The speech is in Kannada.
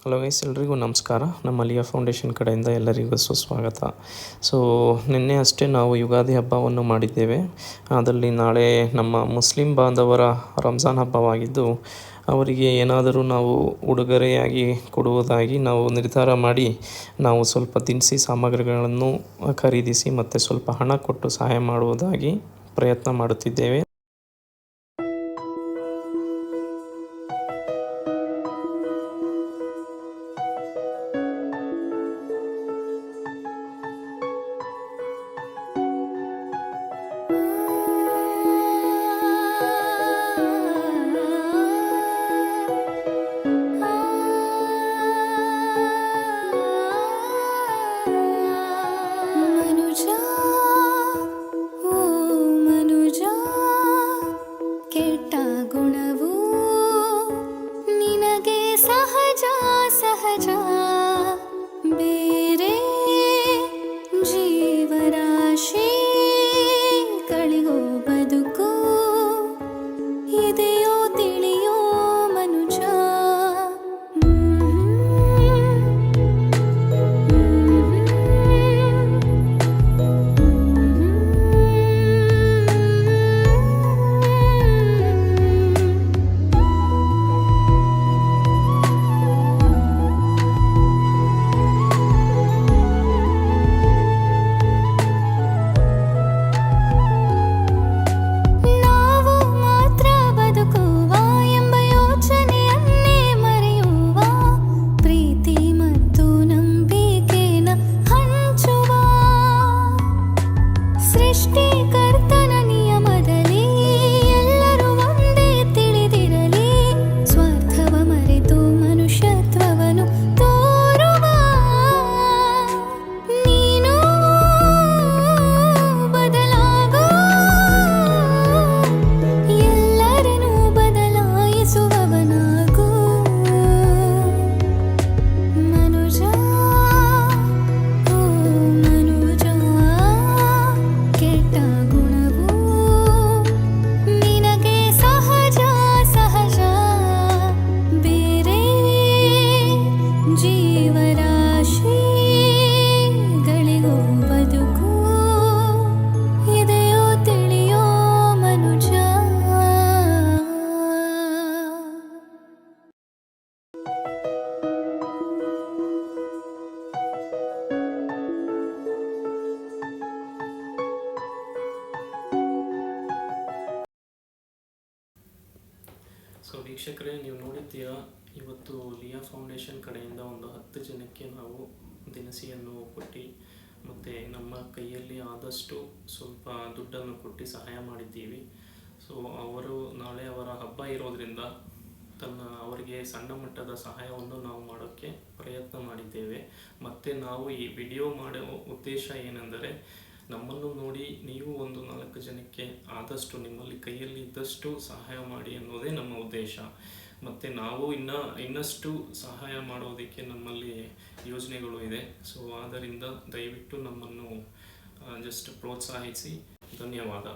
ಹಲೋ ಗೈಸ್, ಎಲ್ರಿಗೂ ನಮಸ್ಕಾರ. ನಮ್ಮ ಲಿಯಾ ಫೌಂಡೇಶನ್ ಕಡೆಯಿಂದ ಎಲ್ಲರಿಗೂ ಸುಸ್ವಾಗತ. ಸೊ ನಿನ್ನೆ ಅಷ್ಟೇ ನಾವು ಯುಗಾದಿ ಹಬ್ಬವನ್ನು ಮಾಡಿದ್ದೇವೆ. ಅದರಲ್ಲಿ ನಾಳೆ ನಮ್ಮ ಮುಸ್ಲಿಂ ಬಾಂಧವರ ರಂಜಾನ್ ಹಬ್ಬವಾಗಿದ್ದು ಅವರಿಗೆ ಏನಾದರೂ ನಾವು ಉಡುಗೊರೆಯಾಗಿ ಕೊಡುವುದಾಗಿ ನಾವು ನಿರ್ಧಾರ ಮಾಡಿ ನಾವು ಸ್ವಲ್ಪ ದಿನಸಿ ಸಾಮಗ್ರಿಗಳನ್ನು ಖರೀದಿಸಿ ಮತ್ತು ಸ್ವಲ್ಪ ಹಣ ಕೊಟ್ಟು ಸಹಾಯ ಮಾಡುವುದಾಗಿ ಪ್ರಯತ್ನ ಮಾಡುತ್ತಿದ್ದೇವೆ. ಸೊ ವೀಕ್ಷಕರೇ, ನೀವು ನೋಡಿದ್ದೀರಾ, ಇವತ್ತು ಲಿಯಾ ಫೌಂಡೇಶನ್ ಕಡೆಯಿಂದ ಒಂದು 10 ಜನಕ್ಕೆ ನಾವು ದಿನಸಿಯನ್ನು ಕೊಟ್ಟು ಮತ್ತು ನಮ್ಮ ಕೈಯಲ್ಲಿ ಆದಷ್ಟು ಸ್ವಲ್ಪ ದುಡ್ಡನ್ನು ಕೊಟ್ಟು ಸಹಾಯ ಮಾಡಿದ್ದೀವಿ. ಸೊ ಅವರು ನಾಳೆ ಅವರ ಹಬ್ಬ ಇರೋದರಿಂದ ಅವರಿಗೆ ಸಣ್ಣ ಮಟ್ಟದ ಸಹಾಯವನ್ನು ನಾವು ಮಾಡೋಕ್ಕೆ ಪ್ರಯತ್ನ ಮಾಡಿದ್ದೇವೆ. ಮತ್ತು ನಾವು ಈ ವಿಡಿಯೋ ಮಾಡೋ ಉದ್ದೇಶ ಏನೆಂದರೆ, ನಮ್ಮನ್ನು ನೋಡಿ ನೀವು ಒಂದು 4 ಜನಕ್ಕೆ ಆದಷ್ಟು ನಿಮ್ಮಲ್ಲಿ ಕೈಯಲ್ಲಿ ಇದ್ದಷ್ಟು ಸಹಾಯ ಮಾಡಿ ಅನ್ನೋದೇ ನಮ್ಮ ಉದ್ದೇಶ. ಮತ್ತು ನಾವು ಇನ್ನಷ್ಟು ಸಹಾಯ ಮಾಡೋದಕ್ಕೆ ನಮ್ಮಲ್ಲಿ ಯೋಜನೆಗಳು ಇದೆ. ಸೊ ಆದ್ದರಿಂದ ದಯವಿಟ್ಟು ನಮ್ಮನ್ನು ಜಸ್ಟ್ ಪ್ರೋತ್ಸಾಹಿಸಿ. ಧನ್ಯವಾದ.